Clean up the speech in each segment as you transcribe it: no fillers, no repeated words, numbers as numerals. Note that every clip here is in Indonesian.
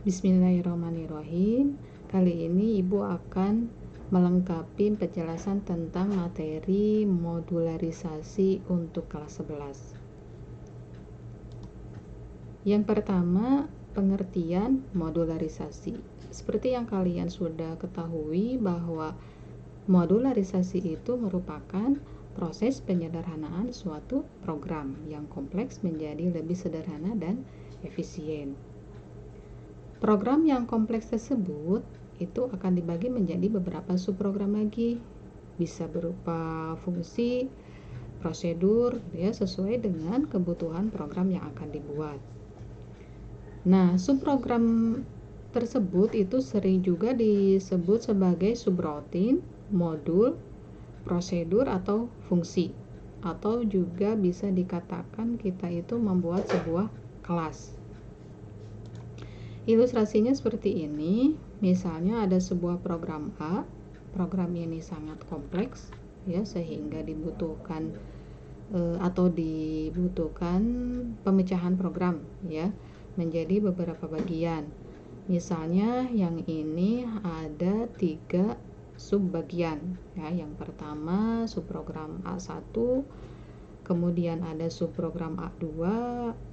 Bismillahirrahmanirrahim. Kali ini Ibu akan melengkapi penjelasan tentang materi modularisasi untuk kelas 11. Yang pertama, pengertian modularisasi. Seperti yang kalian sudah ketahui bahwa modularisasi itu merupakan proses penyederhanaan suatu program yang kompleks menjadi lebih sederhana dan efisien. Program yang kompleks tersebut itu akan dibagi menjadi beberapa subprogram lagi, bisa berupa fungsi, prosedur, ya, sesuai dengan kebutuhan program yang akan dibuat. Nah, subprogram tersebut itu sering juga disebut sebagai subroutine, modul, prosedur, atau fungsi, atau juga bisa dikatakan kita itu membuat sebuah kelas. Ilustrasinya seperti ini. Misalnya ada sebuah program A. Program ini sangat kompleks, ya, sehingga dibutuhkan pemecahan program, ya, menjadi beberapa bagian. Misalnya yang ini ada 3 subbagian, ya. Yang pertama subprogram A1, kemudian ada subprogram A2,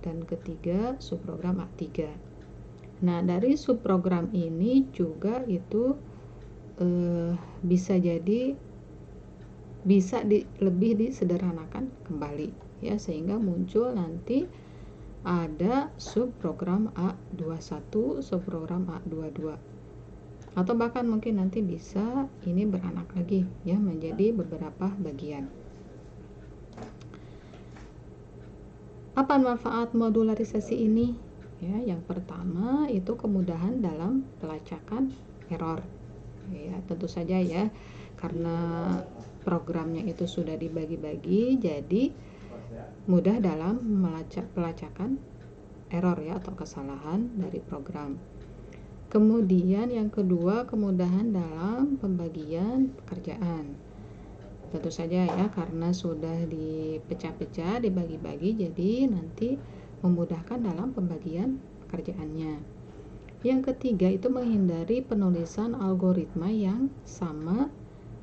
dan ketiga subprogram A3. Nah, dari subprogram ini juga itu bisa lebih disederhanakan kembali, ya, sehingga muncul nanti ada subprogram A21, subprogram A22, atau bahkan mungkin nanti bisa ini beranak lagi, ya, menjadi beberapa bagian. Apa manfaat modularisasi ini? Ya, yang pertama itu kemudahan dalam pelacakan error. Ya, tentu saja, ya, karena programnya itu sudah dibagi-bagi, jadi mudah dalam pelacakan error, ya, atau kesalahan dari program. Kemudian yang kedua, kemudahan dalam pembagian pekerjaan. Tentu saja, ya, karena sudah dipecah-pecah, dibagi-bagi, jadi nanti memudahkan dalam pembagian pekerjaannya. Yang ketiga itu menghindari penulisan algoritma yang sama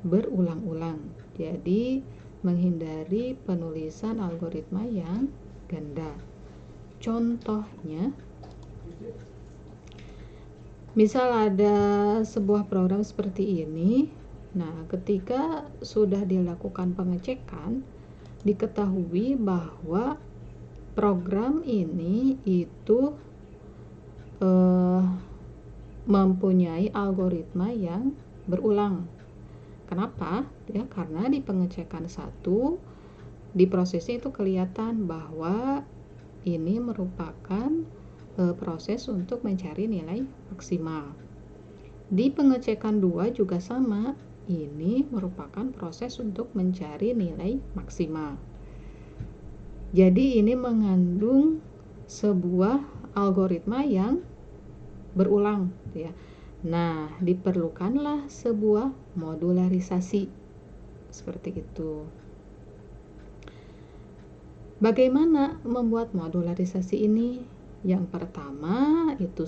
berulang-ulang. Jadi menghindari penulisan algoritma yang ganda. Contohnya, misal ada sebuah program seperti ini. Nah, ketika sudah dilakukan pengecekan, diketahui bahwa program ini itu mempunyai algoritma yang berulang. Kenapa? Ya, karena di pengecekan satu, di prosesnya itu kelihatan bahwa ini merupakan proses untuk mencari nilai maksimal. Di pengecekan 2 juga sama, ini merupakan proses untuk mencari nilai maksimal. Jadi ini mengandung sebuah algoritma yang berulang, ya. Nah, diperlukanlah sebuah modularisasi seperti itu. Bagaimana membuat modularisasi ini? Yang pertama itu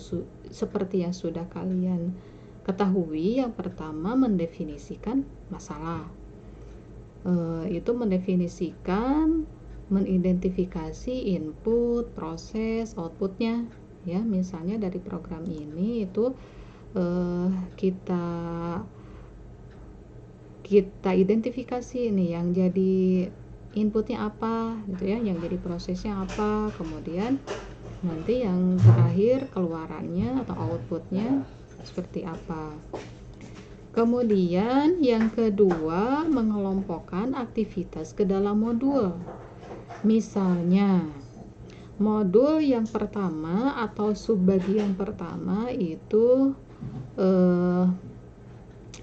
seperti yang sudah kalian ketahui, yang pertama mendefinisikan masalah. Itu mendefinisikan, mengidentifikasi input, proses, outputnya, ya. Misalnya dari program ini itu kita identifikasi ini yang jadi inputnya apa, gitu, ya, yang jadi prosesnya apa, kemudian nanti yang terakhir keluarannya atau outputnya seperti apa. Kemudian yang kedua, mengelompokkan aktivitas ke dalam modul. Misalnya modul yang pertama atau subbagian pertama itu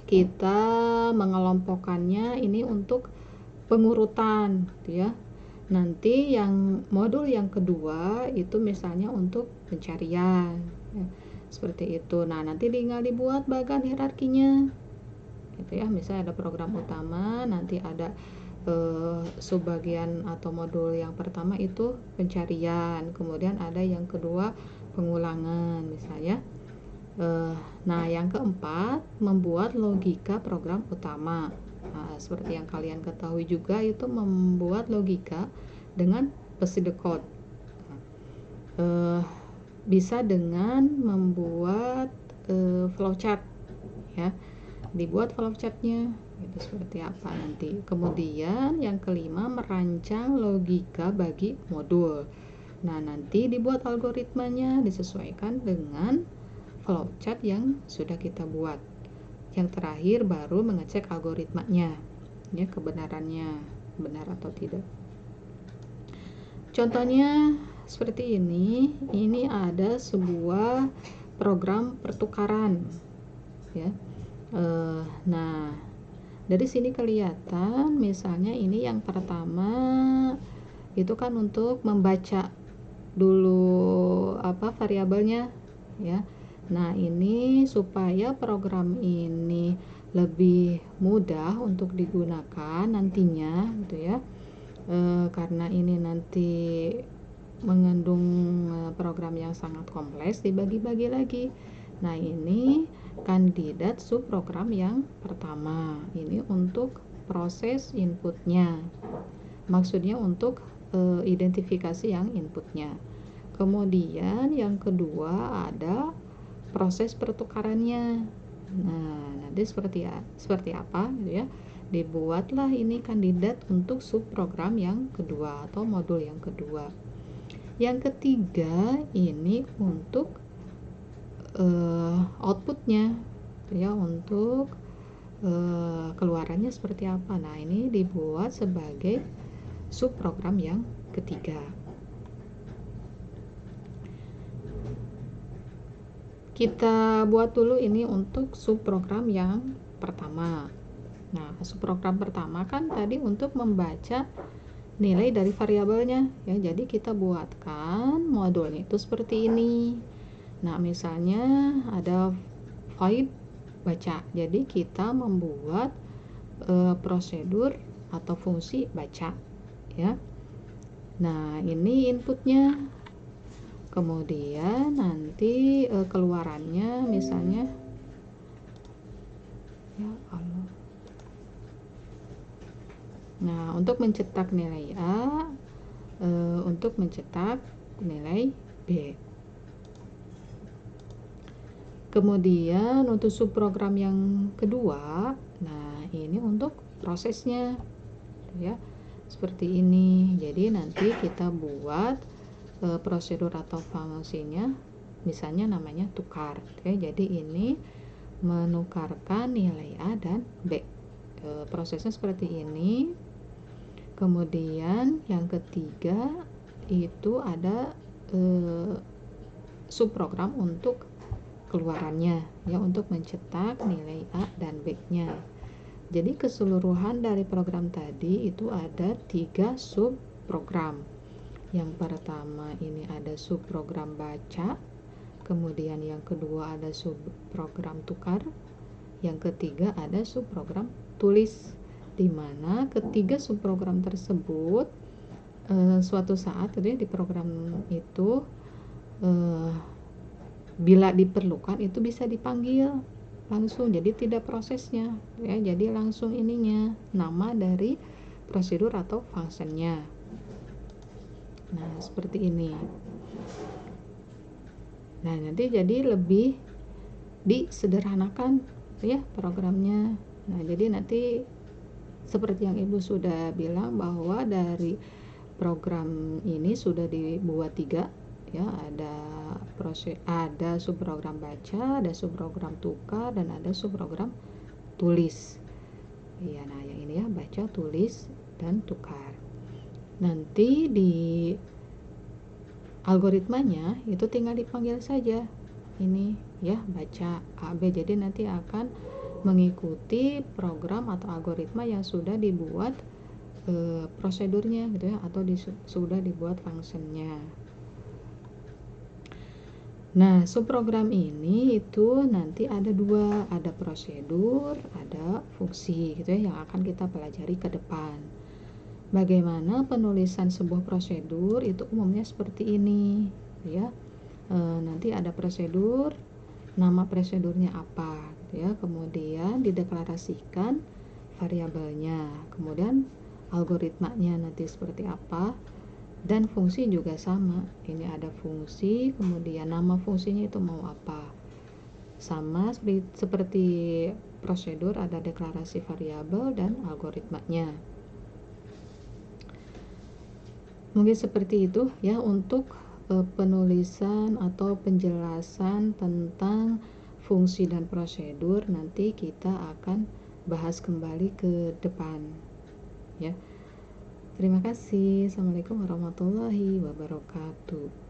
kita mengelompokkannya ini untuk pengurutan, ya. Nanti yang modul yang kedua itu misalnya untuk pencarian, ya, seperti itu. Nah, nanti tinggal dibuat bagan hierarkinya, gitu, ya. Misalnya ada program utama, nanti ada subbagian atau modul yang pertama itu pencarian, kemudian ada yang kedua pengulangan, misalnya Nah, yang keempat, membuat logika program utama. Nah, seperti yang kalian ketahui juga, itu membuat logika dengan pseudocode. Bisa dengan membuat flowchart, ya. Dibuat flowchartnya itu seperti apa nanti. Kemudian yang kelima, merancang logika bagi modul. Nah, nanti dibuat algoritmanya disesuaikan dengan flowchart yang sudah kita buat. Yang terakhir baru mengecek algoritmanya, ya, kebenarannya benar atau tidak. Contohnya seperti ini. Ini ada sebuah program pertukaran, ya. Nah, dari sini kelihatan, misalnya ini yang pertama itu kan untuk membaca dulu variabelnya, ya. Nah, ini supaya program ini lebih mudah untuk digunakan nantinya, gitu ya. Karena ini nanti mengandung program yang sangat kompleks, dibagi-bagi lagi. Nah, ini kandidat subprogram yang pertama. Ini untuk proses inputnya. Maksudnya untuk identifikasi yang inputnya. Kemudian yang kedua ada proses pertukarannya. Nah, nanti seperti apa gitu ya. Dibuatlah ini kandidat untuk subprogram yang kedua atau modul yang kedua. Yang ketiga ini untuk outputnya, ya, untuk keluarannya seperti apa. Nah, ini dibuat sebagai subprogram yang ketiga. Kita buat dulu ini untuk subprogram yang pertama. Nah, subprogram pertama kan tadi untuk membaca nilai dari variabelnya, ya. Jadi kita buatkan modulnya itu seperti ini. Nah, misalnya ada void baca. Jadi kita membuat prosedur atau fungsi baca, ya. Nah, ini inputnya. Kemudian nanti keluarannya misalnya, ya Allah. Nah, untuk mencetak nilai A, untuk mencetak nilai B. Kemudian untuk subprogram yang kedua, nah ini untuk prosesnya, ya, seperti ini. Jadi nanti kita buat prosedur atau fungsinya, misalnya namanya tukar, ya. Jadi ini menukarkan nilai A dan B. Prosesnya seperti ini. Kemudian yang ketiga itu ada subprogram untuk keluarannya, ya, untuk mencetak nilai A dan B-nya. Jadi keseluruhan dari program tadi itu ada 3 subprogram. Yang pertama ini ada subprogram baca, kemudian yang kedua ada subprogram tukar, yang ketiga ada subprogram tulis, di mana ketiga subprogram tersebut suatu saat di program itu bila diperlukan itu bisa dipanggil langsung, jadi tidak prosesnya, ya. Jadi langsung ininya nama dari prosedur atau functionnya. Nah, seperti ini. Nah, nanti jadi lebih disederhanakan, ya, programnya. Nah, jadi nanti seperti yang Ibu sudah bilang bahwa dari program ini sudah dibuat 3, ya, ada subprogram baca, ada subprogram tukar, dan ada subprogram tulis. Iya, nah yang ini ya, baca, tulis, dan tukar. Nanti di algoritmanya itu tinggal dipanggil saja ini, ya, baca A B. Jadi nanti akan mengikuti program atau algoritma yang sudah dibuat prosedurnya, gitu ya, atau sudah dibuat functionnya. Nah, subprogram ini itu nanti ada 2, ada prosedur, ada fungsi, gitu ya, yang akan kita pelajari ke depan. Bagaimana penulisan sebuah prosedur itu umumnya seperti ini, ya. Nanti ada prosedur nama prosedurnya apa gitu ya, kemudian dideklarasikan variabelnya, kemudian algoritmanya nanti seperti apa, dan fungsi juga sama. Ini ada fungsi, kemudian nama fungsinya itu mau apa, sama seperti prosedur, ada deklarasi variabel dan algoritmanya. Mungkin seperti itu ya untuk penulisan atau penjelasan tentang fungsi dan prosedur. Nanti kita akan bahas kembali ke depan ya. Terima kasih. Assalamualaikum warahmatullahi wabarakatuh.